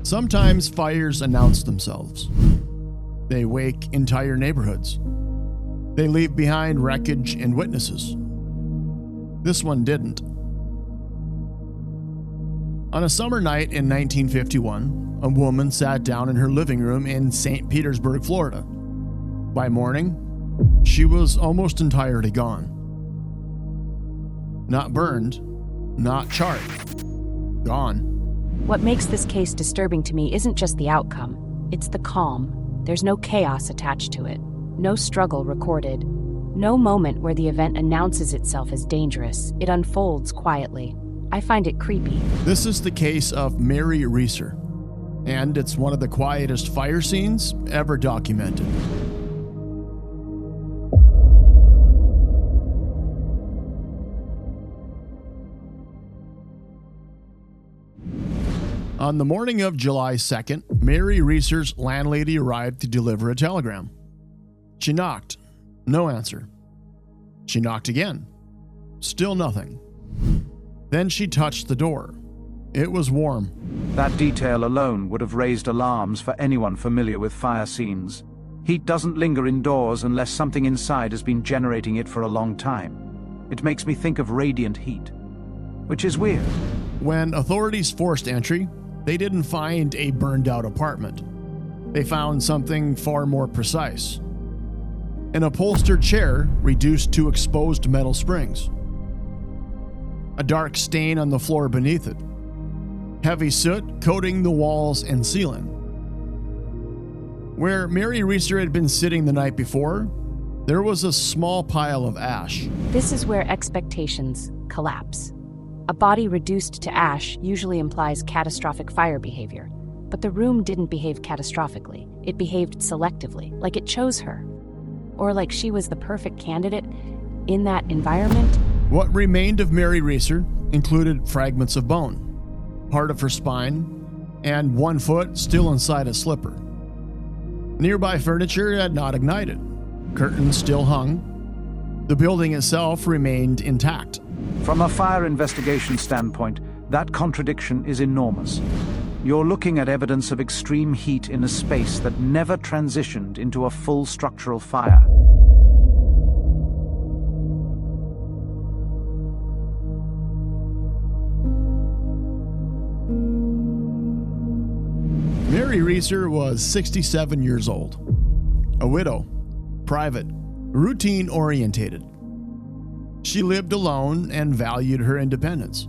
Sometimes fires announce themselves. They wake entire neighborhoods. They leave behind wreckage and witnesses. This one didn't. On a summer night in 1951, a woman sat down in her living room in St. Petersburg, Florida. By morning, she was almost entirely gone. Not burned, not charred. Gone. What makes this case disturbing to me isn't just the outcome, it's the calm. There's no chaos attached to it, no struggle recorded, no moment where the event announces itself as dangerous. It unfolds quietly. I find it creepy. This is the case of Mary Reeser, and it's one of the quietest fire scenes ever documented. On the morning of July 2nd, Mary Reeser's landlady arrived to deliver a telegram. She knocked. No answer. She knocked again. Still nothing. Then she touched the door. It was warm. That detail alone would have raised alarms for anyone familiar with fire scenes. Heat doesn't linger indoors unless something inside has been generating it for a long time. It makes me think of radiant heat, which is weird. When authorities forced entry, they didn't find a burned-out apartment. They found something far more precise. An upholstered chair reduced to exposed metal springs. A dark stain on the floor beneath it. Heavy soot coating the walls and ceiling. Where Mary Reeser had been sitting the night before, there was a small pile of ash. This is where expectations collapse. A body reduced to ash usually implies catastrophic fire behavior, but the room didn't behave catastrophically. It behaved selectively, like it chose her. Or like she was the perfect candidate in that environment. What remained of Mary Reeser included fragments of bone, part of her spine, and one foot still inside a slipper. Nearby furniture had not ignited. Curtains still hung. The building itself remained intact. From a fire investigation standpoint, that contradiction is enormous. You're looking at evidence of extreme heat in a space that never transitioned into a full structural fire. Mary Reeser was 67 years old, a widow, private, routine-orientated. She lived alone and valued her independence.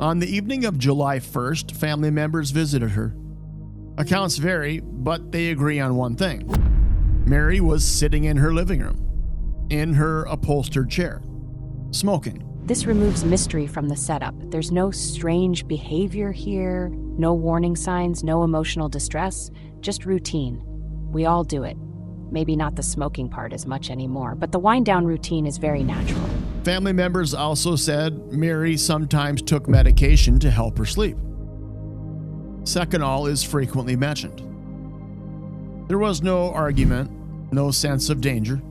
On the evening of July 1st, family members visited her. Accounts vary, but they agree on one thing. Mary was sitting in her living room, in her upholstered chair, smoking. This removes mystery from the setup. There's no strange behavior here, no warning signs, no emotional distress, just routine. We all do it. Maybe not the smoking part as much anymore, but the wind-down routine is very natural. Family members also said Mary sometimes took medication to help her sleep. Seconal is frequently mentioned. There was no argument, no sense of danger.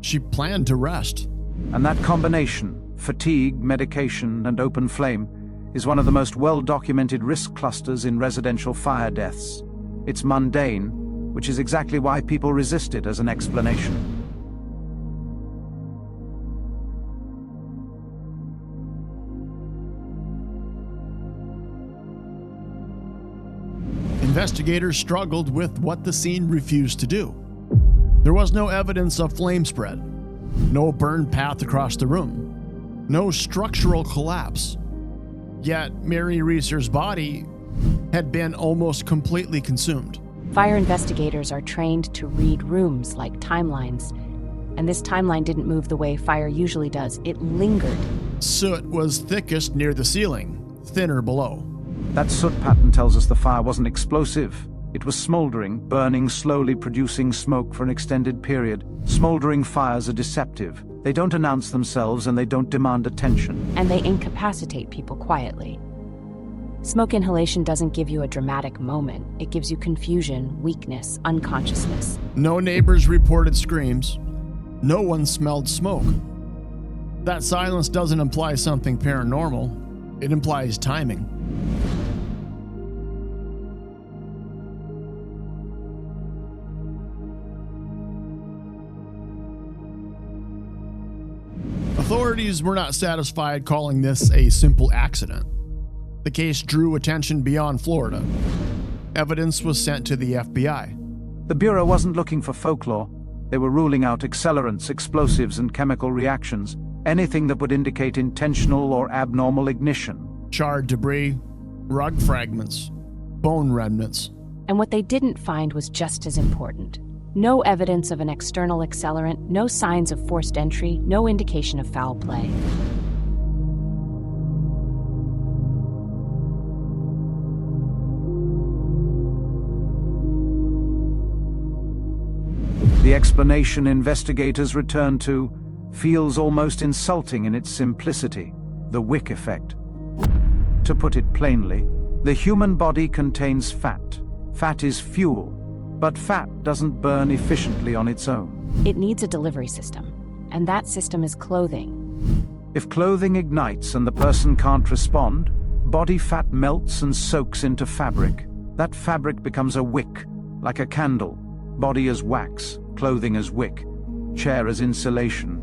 She planned to rest. And that combination, fatigue, medication, and open flame, is one of the most well-documented risk clusters in residential fire deaths. It's mundane, which is exactly why people resist it as an explanation. Investigators struggled with what the scene refused to do. There was no evidence of flame spread, no burned path across the room, no structural collapse. Yet Mary Reeser's body had been almost completely consumed. Fire investigators are trained to read rooms like timelines, and this timeline didn't move the way fire usually does. It lingered. Soot was thickest near the ceiling, thinner below. That soot pattern tells us the fire wasn't explosive. It was smoldering, burning slowly, producing smoke for an extended period. Smoldering fires are deceptive. They don't announce themselves and they don't demand attention. And they incapacitate people quietly. Smoke inhalation doesn't give you a dramatic moment. It gives you confusion, weakness, unconsciousness. No neighbors reported screams. No one smelled smoke. That silence doesn't imply something paranormal. It implies timing. Authorities were not satisfied calling this a simple accident. The case drew attention beyond Florida. Evidence was sent to the FBI. The Bureau wasn't looking for folklore. They were ruling out accelerants, explosives, and chemical reactions, anything that would indicate intentional or abnormal ignition. Charred debris, rug fragments, bone remnants. And what they didn't find was just as important. No evidence of an external accelerant, no signs of forced entry, no indication of foul play. The explanation investigators return to feels almost insulting in its simplicity: the Wick effect. To put it plainly, the human body contains fat. Fat is fuel, but fat doesn't burn efficiently on its own. It needs a delivery system, and that system is clothing. If clothing ignites and the person can't respond, body fat melts and soaks into fabric. That fabric becomes a wick, like a candle. Body as wax, clothing as wick, chair as insulation.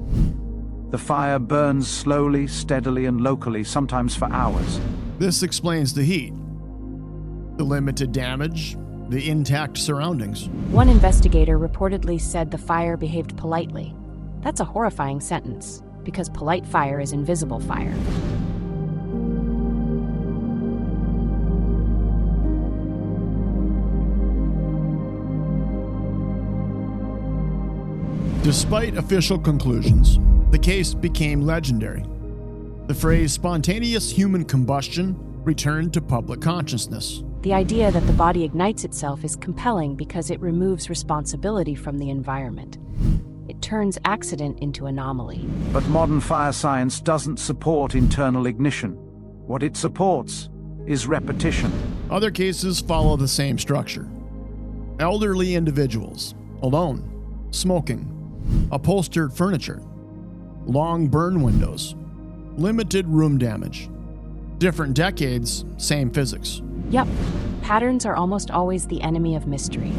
The fire burns slowly, steadily, and locally, sometimes for hours. This explains the heat, the limited damage, the intact surroundings. One investigator reportedly said the fire behaved politely. That's a horrifying sentence, because polite fire is invisible fire. Despite official conclusions, the case became legendary. The phrase spontaneous human combustion returned to public consciousness. The idea that the body ignites itself is compelling because it removes responsibility from the environment. It turns accident into anomaly. But modern fire science doesn't support internal ignition. What it supports is repetition. Other cases follow the same structure. Elderly individuals, alone, smoking, upholstered furniture, long burn windows, limited room damage. Different decades, same physics. Yep, patterns are almost always the enemy of mystery.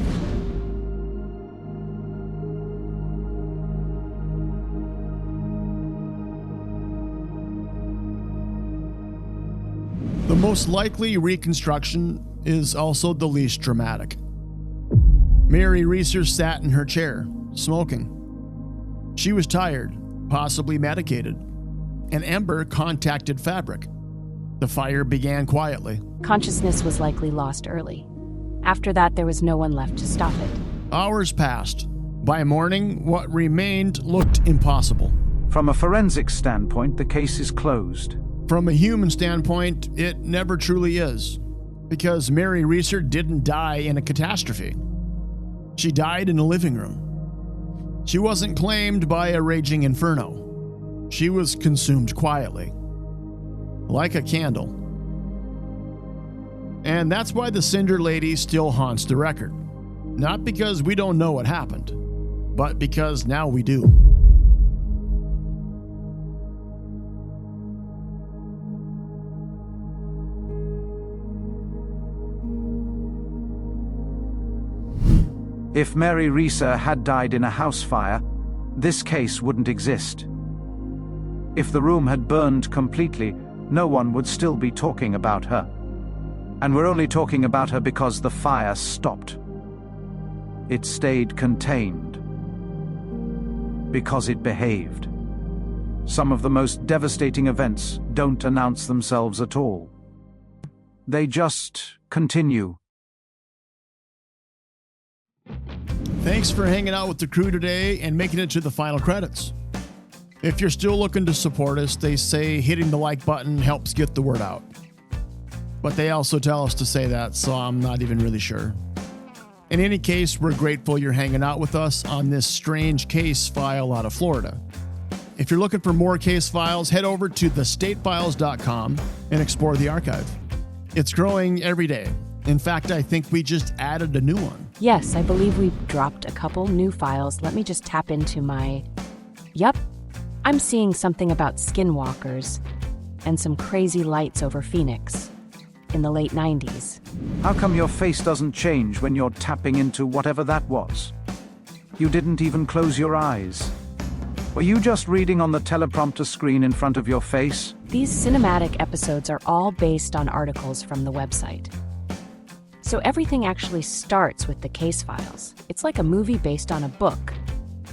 The most likely reconstruction is also the least dramatic. Mary Reeser sat in her chair, smoking. She was tired, possibly medicated. An ember contacted fabric. The fire began quietly. Consciousness was likely lost early. After that, there was no one left to stop it. Hours passed. By morning, what remained looked impossible. From a forensic standpoint, the case is closed. From a human standpoint, it never truly is. Because Mary Reeser didn't die in a catastrophe. She died in a living room. She wasn't claimed by a raging inferno. She was consumed quietly, like a candle. And that's why the Cinder Lady still haunts the record. Not because we don't know what happened, but because now we do. If Mary Reeser had died in a house fire, this case wouldn't exist. If the room had burned completely, no one would still be talking about her. And we're only talking about her because the fire stopped. It stayed contained. Because it behaved. Some of the most devastating events don't announce themselves at all. They just continue. Thanks for hanging out with the crew today and making it to the final credits. If you're still looking to support us, they say hitting the like button helps get the word out. But they also tell us to say that, so I'm not even really sure. In any case, we're grateful you're hanging out with us on this strange case file out of Florida. If you're looking for more case files, head over to thestatefiles.com and explore the archive. It's growing every day. In fact, I think we just added a new one. Yes, I believe we've dropped a couple new files. Let me just tap into my... Yep, I'm seeing something about skinwalkers and some crazy lights over Phoenix in the late 90s. How come your face doesn't change when you're tapping into whatever that was? You didn't even close your eyes. Were you just reading on the teleprompter screen in front of your face? These cinematic episodes are all based on articles from the website. So everything actually starts with the case files. It's like a movie based on a book.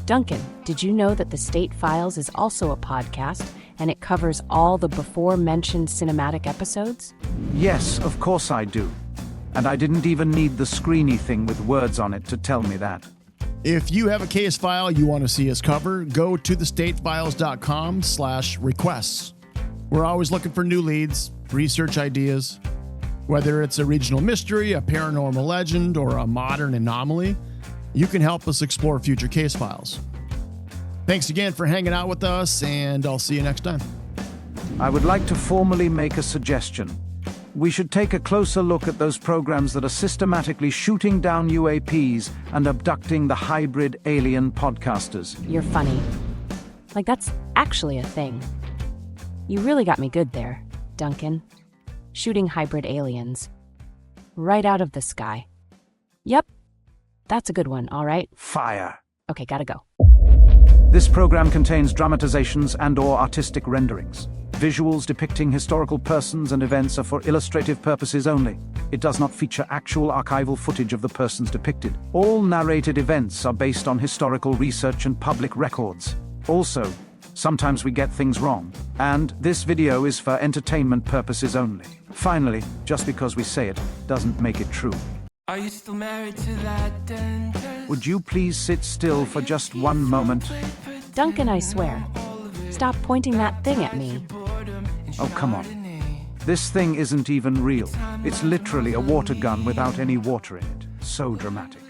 Duncan, did you know that the State Files is also a podcast, and it covers all the before-mentioned cinematic episodes? Yes, of course I do. And I didn't even need the screeny thing with words on it to tell me that. If you have a case file you want to see us cover, go to thestatefiles.com/requests. We're always looking for new leads, research ideas. Whether it's a regional mystery, a paranormal legend, or a modern anomaly, you can help us explore future case files. Thanks again for hanging out with us, and I'll see you next time. I would like to formally make a suggestion. We should take a closer look at those programs that are systematically shooting down UAPs and abducting the hybrid alien podcasters. You're funny. Like, that's actually a thing. You really got me good there, Duncan. Shooting hybrid aliens. Right out of the sky. Yep. That's a good one, all right? Fire. Okay, gotta go. This program contains dramatizations and/or artistic renderings. Visuals depicting historical persons and events are for illustrative purposes only. It does not feature actual archival footage of the persons depicted. All narrated events are based on historical research and public records. Also, sometimes we get things wrong, and this video is for entertainment purposes only. Finally, just because we say it doesn't make it true. Are you still married to that dentist? Would you please sit still for just one moment? Duncan, I swear. Stop pointing that thing at me. Oh, come on. This thing isn't even real. It's literally a water gun without any water in it. So dramatic.